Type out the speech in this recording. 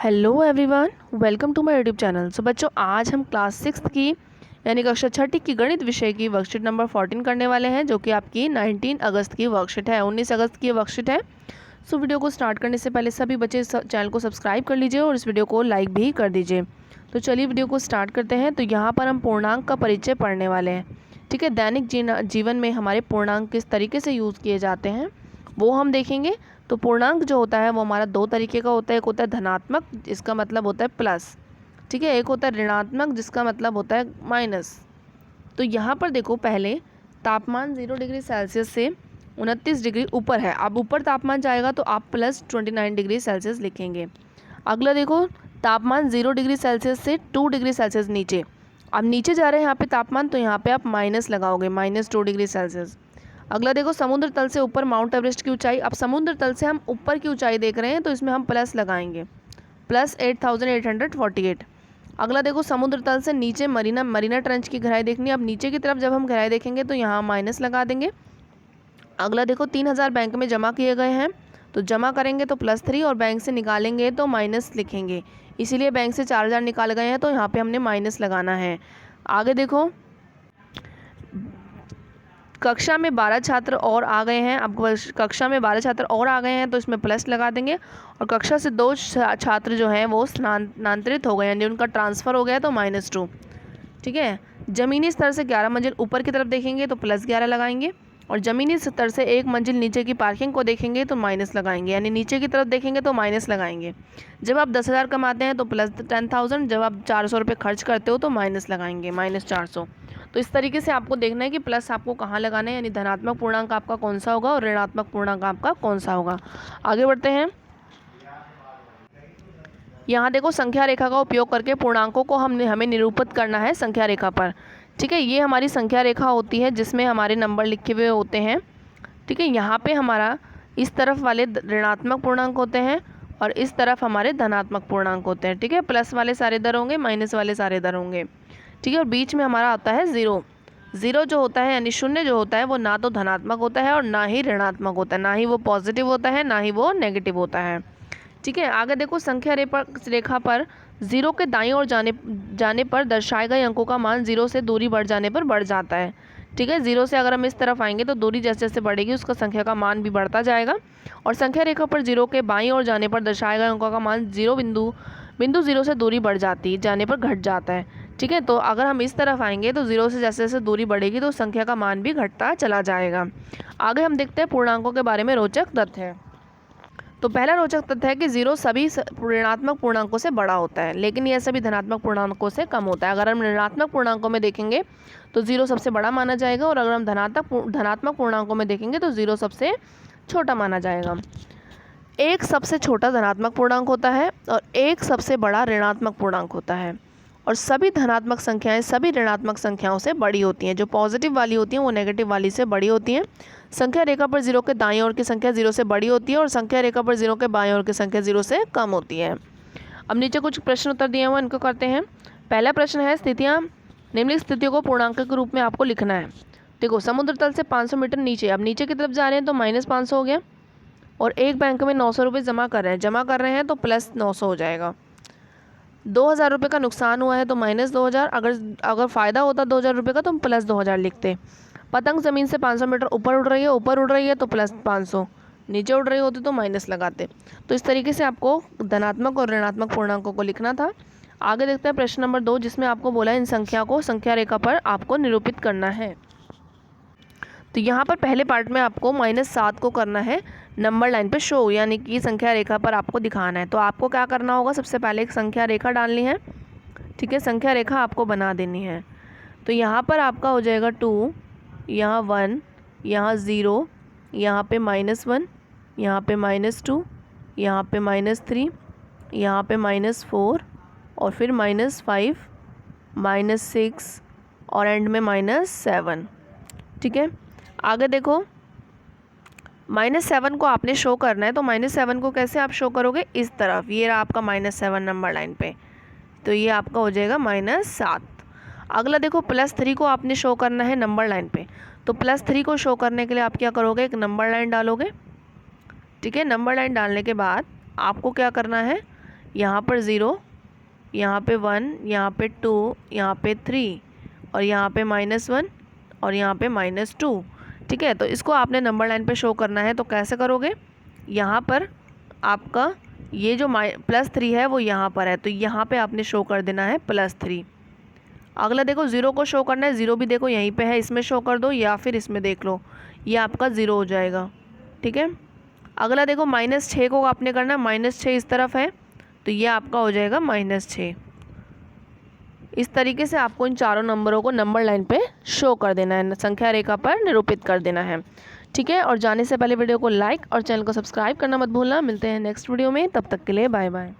Hello everyone, welcome to my YouTube channel. So बच्चों, आज हम क्लास 6 की यानी कक्षा 6 की गणित विषय की वर्कशीट नंबर 14 करने वाले हैं, जो कि आपकी 19 अगस्त की वर्कशीट है, 19 अगस्त की वर्कशीट है। सो वीडियो को स्टार्ट करने से पहले सभी बच्चे चैनल को सब्सक्राइब कर लीजिए और इस वीडियो को लाइक भी कर दीजिए। तो चलिए वीडियो को स्टार्ट करते हैं। तो यहाँ पर हम पूर्णांक का परिचय पढ़ने वाले हैं। ठीक है, दैनिक जीवन में हमारे पूर्णांक किस तरीके से यूज़ किए जाते हैं वो हम देखेंगे। तो पूर्णांक जो होता है वो हमारा दो तरीके का होता है। एक होता है धनात्मक, जिसका मतलब होता है प्लस। ठीक है, एक होता है ऋणात्मक, जिसका मतलब होता है माइनस। तो यहाँ पर देखो, पहले तापमान 0 डिग्री सेल्सियस से 29 डिग्री ऊपर है। अब ऊपर तापमान जाएगा तो आप प्लस 29 डिग्री सेल्सियस लिखेंगे। अगला देखो, तापमान 0 डिग्री सेल्सियस से 2 डिग्री सेल्सियस नीचे। अब नीचे जा रहे हैं यहाँ पे तापमान, तो यहाँ पे आप माइनस लगाओगे, -2 डिग्री सेल्सियस। अगला देखो, समुद्र तल से ऊपर माउंट एवरेस्ट की ऊंचाई। अब समुद्र तल से हम ऊपर की ऊंचाई देख रहे हैं, तो इसमें हम प्लस लगाएंगे, प्लस 8848। अगला देखो, समुद्र तल से नीचे मरीना ट्रेंच की गहराई देखनी है। अब नीचे की तरफ जब हम गहराई देखेंगे तो यहाँ माइनस लगा देंगे। अगला देखो, 3000 बैंक में जमा किए गए हैं, तो जमा करेंगे तो +3 और बैंक से निकालेंगे तो माइनस लिखेंगे, इसीलिए बैंक से 4000 निकाल गए हैं, तो यहाँ पे हमने माइनस लगाना है। आगे देखो, कक्षा में 12 छात्र और आ गए हैं। अब कक्षा में 12 छात्र और आ गए हैं, तो इसमें प्लस लगा देंगे। और कक्षा से 2 छात्र जो हैं वो स्थानांतरित हो गए, यानी उनका ट्रांसफ़र हो गया, तो -2। ठीक है, ज़मीनी स्तर से 11 मंजिल ऊपर की तरफ देखेंगे तो +11 लगाएंगे, और ज़मीनी स्तर से 1 मंजिल नीचे की पार्किंग को देखेंगे तो माइनस लगाएंगे, यानी नीचे की तरफ देखेंगे तो माइनस लगाएंगे। जब आप 10,000 कमाते हैं तो +10,000, जब आप 400 रुपये खर्च करते हो तो माइनस लगाएंगे, -400। तो इस तरीके से आपको देखना है कि प्लस आपको कहाँ लगाना है, यानी धनात्मक पूर्णांक आपका कौन सा होगा और ऋणात्मक पूर्णांक आपका कौन सा होगा। आगे बढ़ते हैं। यहाँ देखो, संख्या रेखा का उपयोग करके पूर्णांकों को हमें निरूपित करना है संख्या रेखा पर। ठीक है, ये हमारी संख्या रेखा होती है जिसमें हमारे नंबर लिखे हुए होते हैं। ठीक है, यहाँ पे हमारा इस तरफ वाले ऋणात्मक पूर्णांक होते हैं और इस तरफ हमारे धनात्मक पूर्णांक होते हैं। ठीक है, प्लस वाले सारे इधर होंगे, माइनस वाले सारे इधर होंगे। ठीक है, और बीच में हमारा आता है ज़ीरो। ज़ीरो जो होता है यानी शून्य जो होता है वो ना तो धनात्मक होता है और ना ही ऋणात्मक होता है, ना ही वो पॉजिटिव होता है ना ही वो नेगेटिव होता है। ठीक है, आगे देखो, संख्या रेखा पर 0 के दाईं ओर जाने पर दर्शाए गए अंकों का मान 0 से दूरी बढ़ जाने पर बढ़ जाता है। ठीक है, 0 से अगर हम इस तरफ आएंगे तो दूरी जैसे जैसे बढ़ेगी उसका संख्या का मान भी बढ़ता जाएगा। और संख्या रेखा पर 0 के बाईं ओर जाने पर दर्शाए गए अंकों का मान बिंदु 0 से दूरी बढ़ जाने पर घट जाता है। ठीक है, तो अगर हम इस तरफ आएंगे तो 0 से जैसे जैसे दूरी बढ़ेगी तो संख्या का मान भी घटता चला जाएगा। आगे हम देखते हैं पूर्णांकों के बारे में रोचक तथ्य। तो पहला रोचक तथ्य है कि 0 सभी ऋणात्मक पूर्णांकों से बड़ा होता है, लेकिन यह सभी धनात्मक पूर्णांकों से कम होता है। अगर हम ऋणात्मक पूर्णांकों में देखेंगे तो 0 सबसे बड़ा माना जाएगा, और अगर हम धनात्मक पूर्णांकों में देखेंगे तो 0 सबसे छोटा माना जाएगा। एक सबसे छोटा धनात्मक पूर्णांक होता है और एक सबसे बड़ा ऋणात्मक पूर्णांक होता है, और सभी धनात्मक संख्याएं सभी ऋणात्मक संख्याओं से बड़ी होती हैं। जो पॉजिटिव वाली होती हैं वो नेगेटिव वाली से बड़ी होती हैं। संख्या रेखा पर 0 के दाईं ओर की संख्या 0 से बड़ी होती है और संख्या रेखा पर 0 के बाईं ओर की संख्या 0 से कम होती है। अब नीचे कुछ प्रश्न उत्तर दिए हुए, इनको करते हैं। पहला प्रश्न है, स्थितियाँ निम्नलिखित स्थितियों को पूर्णांक के रूप में आपको लिखना है। देखो, समुद्र तल से 500 मीटर नीचे, अब नीचे की तरफ जा रहे हैं तो -500 हो गया, और एक बैंक में 900 रुपये जमा कर रहे हैं तो +900 हो जाएगा। 2000 रुपये का नुकसान हुआ है तो -2000। अगर फ़ायदा होता 2000 रुपये का तो हम +2000 लिखते। पतंग ज़मीन से 500 मीटर ऊपर उड़ रही है तो +500, नीचे उड़ रही होती तो माइनस लगाते। तो इस तरीके से आपको धनात्मक और ऋणात्मक पूर्णांकों को लिखना था। आगे देखते हैं प्रश्न नंबर 2, जिसमें आपको बोला है इन संख्या को संख्या रेखा पर आपको निरूपित करना है। तो यहाँ पर पहले पार्ट में आपको -7 को करना है नंबर लाइन पे शो, यानी कि संख्या रेखा पर आपको दिखाना है। तो आपको क्या करना होगा, सबसे पहले एक संख्या रेखा डालनी है। ठीक है, संख्या रेखा आपको बना देनी है। तो यहाँ पर आपका हो जाएगा 2, यहाँ 1, यहाँ 0, यहाँ पे -1, यहाँ पे -2, यहाँ पे -3, यहाँ पे -4, और फिर -5, -6 और एंड में -7। ठीक है, आगे देखो, -7 को आपने शो करना है, तो -7 को कैसे आप शो करोगे, इस तरफ, ये रहा आपका -7 नंबर लाइन पे, तो ये आपका हो जाएगा -7। अगला देखो, +3 को आपने शो करना है नंबर लाइन पे, तो +3 को शो करने के लिए आप क्या करोगे, एक नंबर लाइन डालोगे। ठीक है, नंबर लाइन डालने के बाद आपको क्या करना है, यहाँ पर 0, यहाँ पे 1, यहाँ पे 2, यहाँ पे 3 और यहाँ पे -1 और यहाँ पे -2। ठीक है, तो इसको आपने नंबर लाइन पे शो करना है। तो कैसे करोगे, यहाँ पर आपका ये जो +3 है वो यहाँ पर है, तो यहाँ पे आपने शो कर देना है +3। अगला देखो 0 को शो करना है, 0 भी देखो यहीं पे है, इसमें शो कर दो या फिर इसमें देख लो, ये आपका 0 हो जाएगा। ठीक है, अगला देखो -6 को आपने करना है, -6 इस तरफ है, तो ये आपका हो जाएगा -6। इस तरीके से आपको इन चारों नंबरों को नंबर लाइन पे शो कर देना है, संख्या रेखा पर निरूपित कर देना है। ठीक है, और जाने से पहले वीडियो को लाइक और चैनल को सब्सक्राइब करना मत भूलना। मिलते हैं नेक्स्ट वीडियो में, तब तक के लिए बाय बाय।